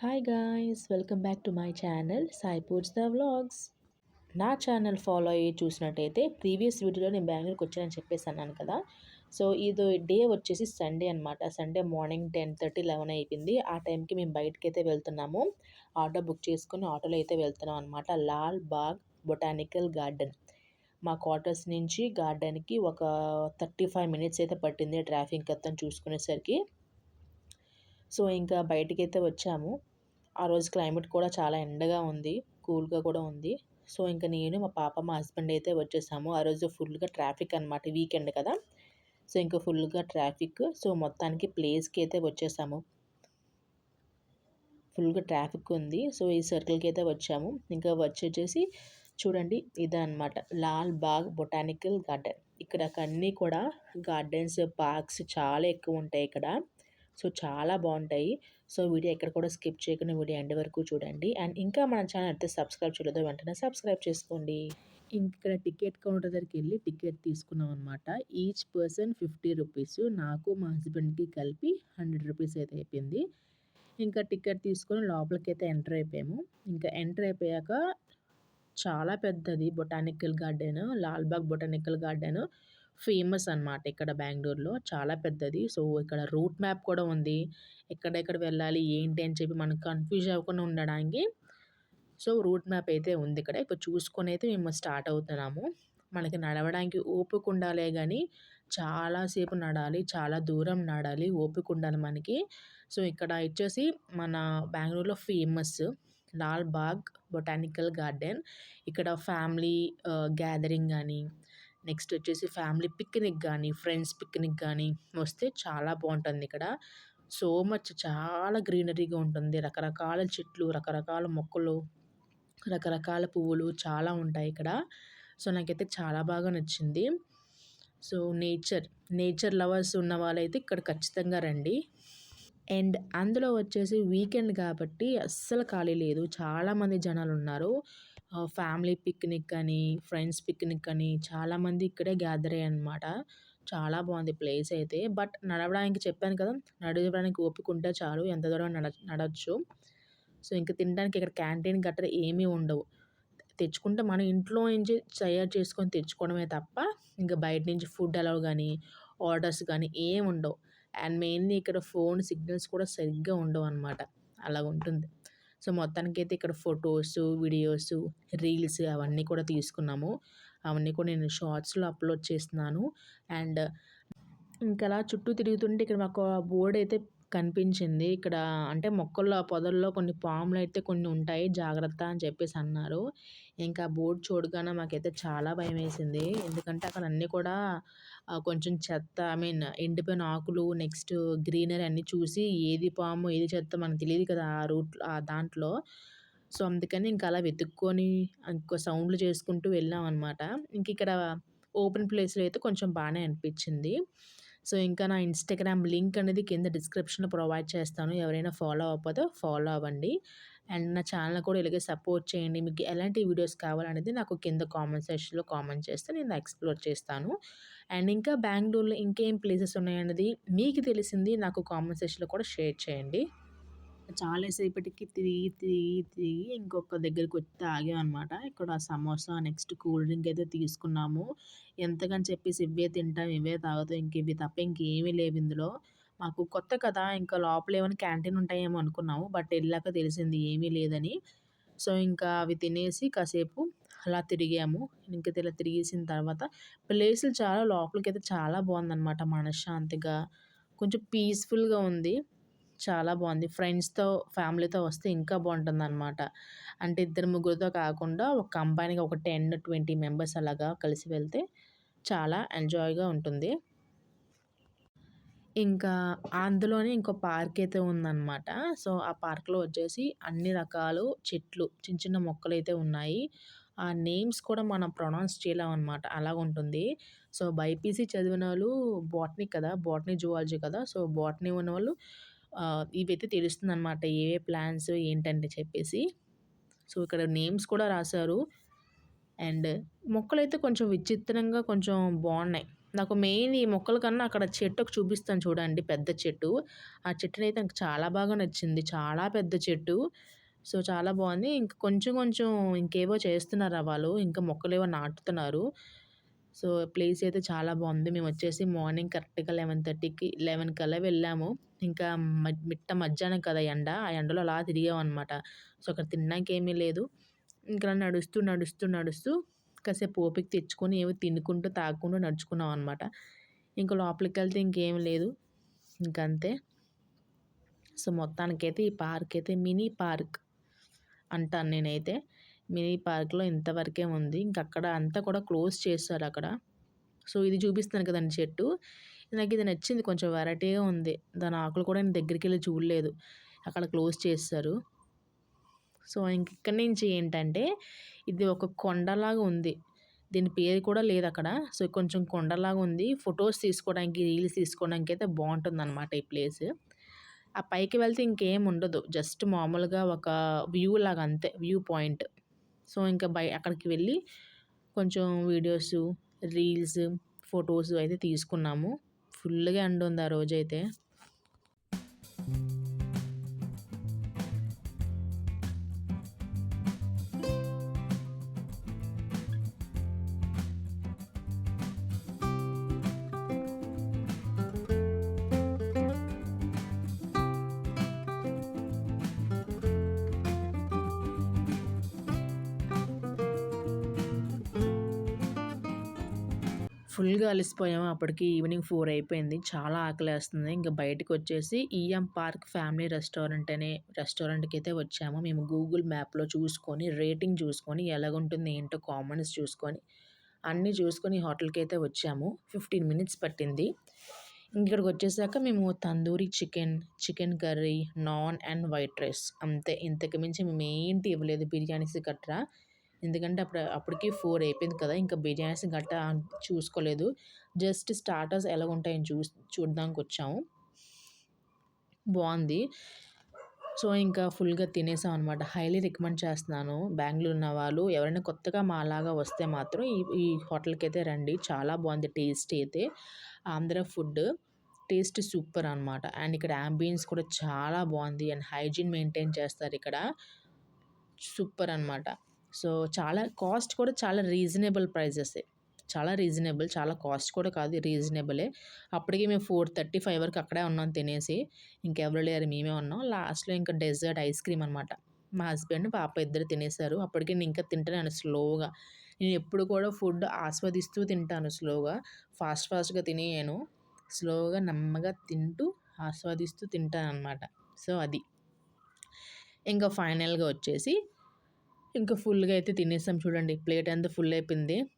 Hi guys, welcome back to my channel సాయిపూర్స్ the vlogs. నా channel follow అయ్యి చూసినట్టయితే ప్రీవియస్ వీడియోలో నేను బెంగళూరుకి వచ్చానని చెప్పేసి అన్నాను కదా. సో ఇది డే వచ్చేసి సండే అనమాట. సండే మార్నింగ్ 10:30, 11 అయిపోయింది. ఆ టైంకి మేము బయటకి అయితే వెళ్తున్నాము. ఆటో బుక్ చేసుకుని ఆటోలో అయితే వెళ్తున్నాం అనమాట. Lal Bagh botanical garden. మా క్వార్టర్స్ నుంచి గార్డెన్కి ఒక 35 మినిట్స్ అయితే పట్టింది ట్రాఫిక్ అంతా చూసుకునేసరికి. సో ఇంకా బయటికైతే వచ్చాము. ఆ రోజు క్లైమేట్ కూడా చాలా ఎండగా ఉంది, కూల్గా కూడా ఉంది. సో ఇంకా నేను, మా పాప, మా హస్బెండ్ అయితే వచ్చేసాము. ఆ రోజు ఫుల్గా ట్రాఫిక్ అనమాట, వీకెండ్ కదా. సో ఇంకా ఫుల్గా ట్రాఫిక్. సో మొత్తానికి ప్లేస్కి అయితే వచ్చేసాము. ఫుల్గా ట్రాఫిక్ ఉంది. సో ఈ సర్కిల్కి అయితే వచ్చాము. ఇంకా వచ్చేసి చూడండి, ఇదే అనమాట లాల్ బాగ్ బొటానికల్ గార్డెన్. ఇక్కడ అన్నీ కూడా గార్డెన్స్, పార్క్స్ చాలా ఎక్కువ ఉంటాయి ఇక్కడ. సో చాలా బాగుంటాయి. సో వీడియో ఎక్కడ కూడా స్కిప్ చేయకుండా వీడియో ఎండ్ వరకు చూడండి. అండ్ ఇంకా మన ఛానల్ అయితే సబ్స్క్రైబ్ చేయలేదో వెంటనే సబ్స్క్రైబ్ చేసుకోండి. ఇక్కడ టికెట్ కౌంటర్ దగ్గరికి వెళ్ళి టికెట్ తీసుకున్నాం అనమాట. Each person 50 rupees. నాకు మా హస్బెండ్కి కలిపి 100 రూపీస్ అయితే అయిపోయింది. ఇంకా టికెట్ తీసుకొని లోపలికి అయితే ఎంటర్ అయిపోయాము. ఇంకా ఎంటర్ అయిపోయాక చాలా పెద్దది botanical garden, Lalbagh botanical garden famous అనమాట ఇక్కడ బెంగళూరులో. చాలా పెద్దది. సో ఇక్కడ రూట్ మ్యాప్ కూడా ఉంది. ఎక్కడెక్కడ వెళ్ళాలి ఏంటి అని చెప్పి మనకు కన్ఫ్యూజ్ అవ్వకుండా ఉండడానికి సో రూట్ మ్యాప్ అయితే ఉంది ఇక్కడ. ఇప్పుడు చూసుకొని అయితే మేము స్టార్ట్ అవుతున్నాము. మనకి నడవడానికి ఓపిక ఉండాలే కానీ చాలాసేపు నడాలి, చాలా దూరం నడాలి, ఓపిక ఉండాలి మనకి. సో ఇక్కడ వచ్చేసి మన బెంగళూరులో famous Lal Bagh botanical garden. ఇక్కడ ఫ్యామిలీ గ్యాదరింగ్ కానీ, నెక్స్ట్ వచ్చేసి ఫ్యామిలీ పిక్నిక్ కానీ, ఫ్రెండ్స్ పిక్నిక్ కానీ వస్తే చాలా బాగుంటుంది ఇక్కడ. సో మచ్ చాలా గ్రీనరీగా ఉంటుంది. రకరకాల చెట్లు, రకరకాల మొక్కలు, రకరకాల పువ్వులు చాలా ఉంటాయి ఇక్కడ. సో నాకైతే చాలా బాగా నచ్చింది. సో నేచర్ లవర్స్ ఉన్న వాళ్ళైతే ఇక్కడ ఖచ్చితంగా రండి. అండ్ అందులో వచ్చేసి వీకెండ్ కాబట్టి అస్సలు ఖాళీ లేదు, చాలామంది జనాలు ఉన్నారు. ఫ్యామిలీ పిక్నిక్ అని, ఫ్రెండ్స్ పిక్నిక్ అని చాలామంది ఇక్కడే గ్యాదర్ అయ్యారు అనమాట. చాలా బాగుంది ప్లేస్ అయితే. బట్ నడవడానికి చెప్పాను కదా, నడవడానికి ఓపిక ఉంటే చాలు, ఎంత దూరం నడవచ్చు. సో ఇంకా తినడానికి ఇక్కడ క్యాంటీన్ గట్రా ఏమీ ఉండవు. తెచ్చుకుంటే మనం ఇంట్లో నుంచి తయారు చేసుకొని తెచ్చుకోవడమే తప్ప ఇంకా బయట నుంచి ఫుడ్ అలౌ కానీ, ఆర్డర్స్ కానీ ఏమి ఉండవు. అండ్ మెయిన్లీ ఇక్కడ ఫోన్ సిగ్నల్స్ కూడా సరిగ్గా ఉండవు అనమాట. అలాగుంటుంది. సో మొత్తానికైతే ఇక్కడ ఫొటోస్, వీడియోస్, రీల్స్ అవన్నీ కూడా తీసుకున్నాము. అవన్నీ కూడా నేను షార్ట్స్లో అప్లోడ్ చేస్తున్నాను. అండ్ ఇంకా అలా చుట్టూ తిరుగుతుంటే ఇక్కడ మాకు బోర్డ్ అయితే కనిపించింది. ఇక్కడ అంటే మొక్కల్లో పొదల్లో కొన్ని పాములు అయితే కొన్ని ఉంటాయి, జాగ్రత్త అని చెప్పేసి అన్నారు. ఇంకా బోర్డ్ చూడగానే మాకైతే చాలా భయం వేసింది. ఎందుకంటే అక్కడ అన్నీ కూడా కొంచెం చెత్త, ఎండిపోయిన ఆకులు, నెక్స్ట్ గ్రీనరీ అన్నీ చూసి ఏది పాము ఏది చెత్త మనకు తెలియదు కదా ఆ రూట్ ఆ దాంట్లో. సో అందుకని ఇంకా అలా వెతుక్కొని ఇంకో సౌండ్లు చేసుకుంటూ వెళ్ళాం అనమాట. ఇంక ఇక్కడ ఓపెన్ ప్లేస్లో అయితే కొంచెం బాగానే అనిపించింది. సో ఇంకా నా ఇన్స్టాగ్రామ్ లింక్ అనేది కింద డిస్క్రిప్షన్లో ప్రొవైడ్ చేస్తాను. ఎవరైనా ఫాలో అవ్వకపోతే ఫాలో అవ్వండి. అండ్ నా ఛానల్ కూడా ఇలాగే సపోర్ట్ చేయండి. మీకు ఎలాంటి వీడియోస్ కావాలనేది నాకు కింద కామెంట్ సెక్షన్లో కామెంట్ చేస్తే నేను ఎక్స్ప్లోర్ చేస్తాను. అండ్ ఇంకా బెంగళూరులో ఇంకేం ప్లేసెస్ ఉన్నాయన్నది మీకు తెలిసింది నాకు కామెంట్ సెక్షన్లో కూడా షేర్ చేయండి. చాలా సేపటికి తిరిగి ఇంకొక దగ్గరికి వచ్చి ఆగామనమాట. ఇక్కడ సమోసా, నెక్స్ట్ కూల్ డ్రింక్ అయితే తీసుకున్నాము. ఎంతకని చెప్పేసి ఇవే తింటాం, ఇవే తాగుతాం, ఇంక ఇవి తప్ప ఇంకేమీ లేవు ఇందులో. మాకు కొత్త కదా, ఇంకా లోపల ఏమైనా క్యాంటీన్ ఉంటాయేమో అనుకున్నాము. బట్ వెళ్ళాక తెలిసింది ఏమీ లేదని. సో ఇంకా అవి తినేసి కాసేపు అలా తిరిగాము. ఇంకా ఇలా తిరిగేసిన తర్వాత ప్లేసులు చాలా లోపలికైతే చాలా బాగుందనమాట. మనశ్శాంతిగా కొంచెం పీస్ఫుల్గా ఉంది. చాలా బాగుంది. ఫ్రెండ్స్‌తో, ఫ్యామిలీతో వస్తే ఇంకా బాగుంటుందనమాట. అంటే ఇద్దరు ముగ్గురితో కాకుండా ఒక కంబైన్‌గా ఒక 10, 20 మెంబర్స్ అలాగా కలిసి వెళ్తే చాలా ఎంజాయ్‌గా ఉంటుంది. ఇంకా అందులోనే ఇంకో పార్క్ అయితే ఉందనమాట. సో ఆ పార్క్‌లో వచ్చేసి అన్ని రకాలు చెట్లు, చిన్న చిన్న మొక్కలైతే ఉన్నాయి. ఆ నేమ్స్ కూడా మనం ప్రొనౌన్స్ చేయలేమనమాట, అలాగుంటుంది. సో బైపీసీ చదివినోళ్ళు బోటనీ కదా, బోటనీ, జువాలజీ కదా. సో బోటనీ ఉన్నవాళ్ళు ఇవైతే తెలుస్తుందనమాట, ఏవే ప్లాంట్స్ ఏంటని చెప్పేసి. సో ఇక్కడ నేమ్స్ కూడా రాశారు. అండ్ మొక్కలైతే కొంచెం విచిత్రంగా కొంచెం బాగున్నాయి. నాకు మెయిన్ ఈ మొక్కల కన్నా అక్కడ చెట్టు చూపిస్తాను చూడండి పెద్ద చెట్టు. ఆ చెట్టునైతే నాకు చాలా బాగా నచ్చింది. చాలా పెద్ద చెట్టు. సో, చాలా బావుంది. ఇంక కొంచెం కొంచెం ఇంకేవో చేస్తున్నారు వాళ్ళు. ఇంకా మొక్కలేవో నాటుతున్నారు. సో, ప్లేస్ అయితే చాలా బావుంది. మేమొచ్చేసి మార్నింగ్ కరెక్ట్‌గా 11:30కి 11 కల్లా వెళ్ళాము. ఇంకా మిట్ట మధ్యాహ్నం కదా ఎండ. ఆ ఎండలో అలా తిరిగామనమాట. సో, అక్కడ తినడానికేమీ లేదు. ఇంకా నడుస్తూ, నడుస్తూ, నడుస్తూ కాసేపు ఓపిక తెచ్చుకొని ఏవో తినుకుంటూ, తాగుకుంటూ నడుచుకున్నామనమాట. ఇంక లోపలికెళ్తే ఇంకేం లేదు. ఇంకంతే. సో, మొత్తానికైతే ఈ పార్క్ అయితే మినీ పార్క్ అంటాను నేనైతే. మినీ పార్క్‌లో ఇంతవరకే ఉంది. ఇంకక్కడ అంతా కూడా క్లోజ్ చేశారక్కడ. సో, ఇది చూపిస్తున్నాను కదండీ చెట్టు. నాకిది నచ్చింది. కొంచెం వెరైటీగా ఉంది. దాని ఆకులు కూడా నేను దగ్గరికెళ్ళి చూడలేదు. అక్కడ క్లోజ్ చేసేశారు. సో, ఇక్కడి నుంచి ఏంటంటే, ఇది ఒక కొండలాగా ఉంది. దీని పేరు కూడా లేదక్కడ. సో, కొంచెం కొండలాగా ఉంది. ఫోటోస్ తీసుకోవడానికి, రీల్స్ తీసుకోవడానికైతే బావుంటుందనమాట ఈ ప్లేస్. ఆ పైకి వెళ్తే ఇంకేం ఉండదు. జస్ట్ మామూలుగా ఒక వ్యూ లాగా అంతే. View point. సో, ఇంకా అక్కడికి వెళ్ళి కొంచెం వీడియోసు, రీల్స్, ఫోటోస్ అయితే తీసుకున్నాము. ఫుల్లుగా ఎండుంది ఆ రోజైతే. ఫుల్‌గా అలిసిపోయాము. అప్పటికి ఈవినింగ్ 4 అయిపోయింది. చాలా ఆకలేస్తుంది. ఇంక బయటకొచ్చేసి ఈఎం పార్క్ ఫ్యామిలీ రెస్టారెంట్ అనే రెస్టారెంట్‌కైతే వచ్చాము. మేము గూగుల్ మ్యాప్‌లో చూసుకొని, రేటింగ్ చూసుకొని, ఎలాగుంటుంది ఏంటో కామెంట్స్ చూసుకొని, అన్నీ చూసుకొని ఈ హోటల్‌కైతే వచ్చాము. 15 మినిట్స్ పట్టింది. ఇక్కడికొచ్చేసాక మేము tandoori chicken, chicken curry, non and white rice అంతే. ఇంతకు మించి మేమేంటి ఇవ్వలేదు బిర్యానీస్ గట్రా. ఎందుకంటే అప్పటికి 4 అయిపోయింది కదా! ఇంకా బిర్యానీస్ గట్టా చూసుకోలేదు. జస్ట్ స్టార్టర్స్ ఎలాగుంటాయని చూడ్డానికొచ్చాము. బావుంది. సో, ఇంకా ఫుల్‌గా తినేసామనమాట. హైలీ రికమెండ్ చేస్తున్నాను. బెంగుళూరు ఉన్న వాళ్ళు ఎవరైనా కొత్తగా మాలాగా వస్తే మాత్రం ఈ ఈ హోటల్‌కైతే రండి. చాలా బావుంది టేస్ట్ అయితే. ఆంధ్ర ఫుడ్ టేస్ట్ సూపర్ అనమాట. అండ్ ఇక్కడ యాంబియన్స్ కూడా చాలా బావుంది. అండ్ హైజీన్ మెయింటైన్ చేస్తారిక్కడ. సూపర్ అనమాట. సో, చాలా కాస్ట్ కూడా చాలా రీజనబుల్ ప్రైజెసే. చాలా రీజనబుల్. చాలా కాస్ట్ కూడా కాదు. రీజనబులే. అప్పటికి మేము 4:30, 5 వరకు అక్కడే ఉన్నాం తినేసి. ఇంకెవరు లేరు. మేమే ఉన్నాం. లాస్ట్‌లో ఇంకా డెజర్ట్ ఐస్ క్రీమ్ అనమాట. మా హస్బెండ్, పాప ఇద్దరు తినేసారు. అప్పటికి నేను ఇంకా తింటున్నాను స్లోగా. నేను ఎప్పుడు కూడా ఫుడ్ ఆస్వాదిస్తూ తింటాను స్లోగా. ఫాస్ట్‌గా తినేయను. స్లోగా, నెమ్మగా తింటూ, ఆస్వాదిస్తూ తింటాననమాట. సో, అది. ఇంకా ఫైనల్‌గా వచ్చేసి ఇంకా ఫుల్‌గా అయితే తినేసాం చూడండి. ప్లేట్ అంతా ఫుల్ అయిపోయింది.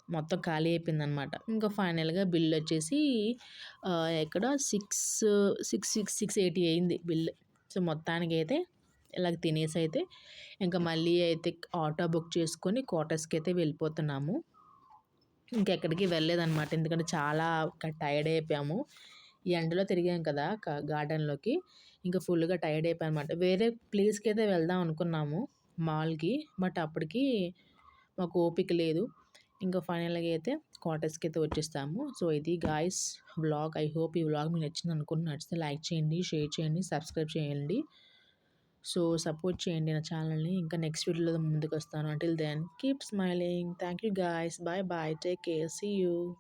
మొత్తం ఖాళీ అయిపోయిందనమాట. ఇంకా ఫైనల్‌గా బిల్లొచ్చేసి ఎక్కడ 680 అయింది బిల్. సో, మొత్తానికైతే ఇలాగ తినేసైతే ఇంకా మళ్ళీ అయితే ఆటో బుక్ చేసుకొని క్వార్టర్స్‌కైతే వెళ్ళిపోతున్నాము. ఇంకెక్కడికి వెళ్ళలేదనమాట. ఎందుకంటే చాలా టైర్డ్ అయిపోయాము. ఈ ఎండలో తిరిగాం కదా! గార్డెన్‌లోకి. ఇంకా ఫుల్‌గా టైర్డ్ అయిపోయామనమాట. వేరే ప్లేస్‌కైతే వెళ్దాం అనుకున్నాము మాల్‌కి. బట్ అప్పటికి మాకు ఓపిక లేదు. ఇంకా ఫైనల్‌గా అయితే క్వార్టర్స్‌కైతే వచ్చేసాము. సో, ఇది గాయ్స్ వ్లాగ్. ఐ హోప్ ఈ వ్లాగ్ మీకు నచ్చిందనుకుంటున్నా. నచ్చితే లైక్ చేయండి, షేర్ చేయండి, సబ్స్క్రైబ్ చేయండి. సో, సపోర్ట్ చేయండి నా ఛానల్‌ని. ఇంకా నెక్స్ట్ వీడియోలో ముందుకొస్తాను. Until then keep smiling. Thank you guys. Bye bye. Take care. See you.